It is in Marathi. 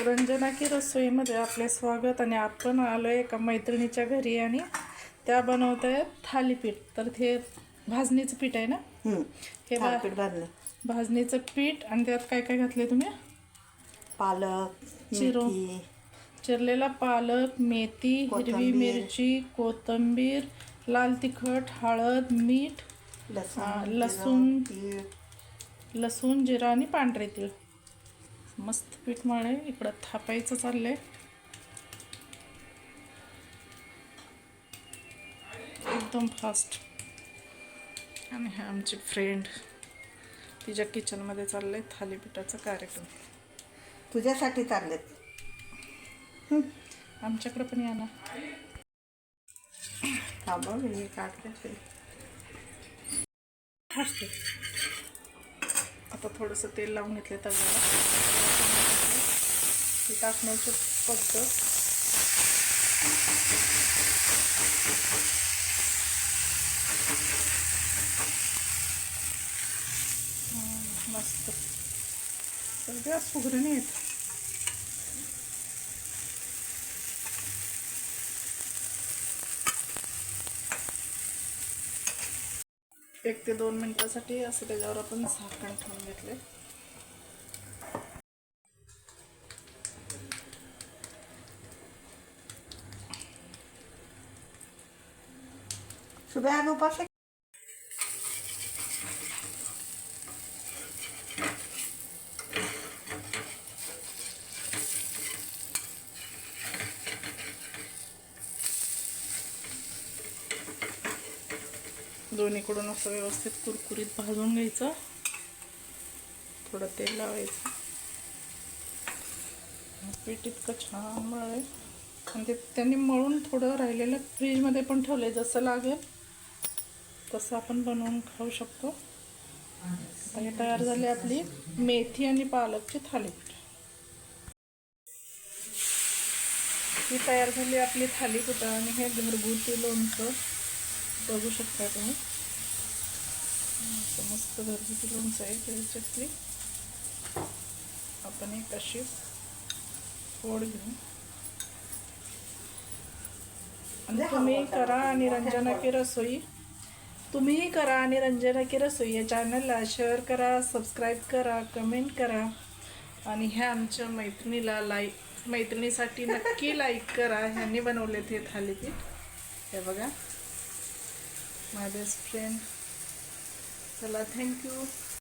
रंजना की रसोईमध्ये आपले स्वागत. आणि आपण आलो आहे एका मैत्रिणीच्या घरी आणि त्या बनवत आहेत थालीपीठ. तर ते भाजणीचं पीठ आहे ना, हे थालीपीठ भाजलं. भाजणीचं पीठ. आणि त्यात काय काय घातले तुम्ही? पालक, मेथी, चिरलेला पालक, मेथी, हिरवी मिरची, कोथिंबीर, लाल तिखट, हळद, मीठ, लसूण, जिरा आणि पांढरे तीळ. मस्त पीठ मळे. इकडं थापायचं चाललंय एकदम फास्ट. आणि हा आमची फ्रेंड, तिच्या किचनमध्ये चाललंय थालीपीठाचा कार्यक्रम. तुझ्यासाठी चाललेत. आमच्याकडे पण या ना. हा बघ हे काढते. आता थोडंसं तेल लावून घेतले तव्याला. ती टाकण्याची पद्धत मस्त. सगळ्या सुगरण आहेत. 1 ते 2 मिनिटासाठी असं त्याच्यावर आपण झाकण ठेवून घेतले. शुभ्यान उपास दोन्हीकडून असं व्यवस्थित कुरकुरीत भाजून घ्यायचं. थोडं तेल लावायचं. पीठ इतकं छान मळलंय. आणि ते त्यांनी मळून थोडं राहिलेलं फ्रीजमध्ये पण ठेवलंय. जसं लागेल तसं आपण बनवून खाऊ शकतो. आता हे तयार झाले आपली मेथी आणि पालकची थालीपीठ. ही तयार झाली आपली थालीपीठ. आणि हे घरगुती लोणचं बघू शकता तुम्ही. मस्त घरगुती लोणचं आहे. त्याच्यातली आपण एक अशी फोड घेऊ. आणि तुम्ही करा आणि रंजना की रसोई, तुम्हीही करा आणि रंजना की रसोई या चॅनलला शेअर करा, सबस्क्राईब करा, कमेंट करा. आणि ह्या आमच्या मैत्रिणीसाठी नक्की लाईक करा. ह्यांनी बनवले ते थालीपीठ. हे बघा, माय बेस्ट फ्रेंड. चला, थँक्यू.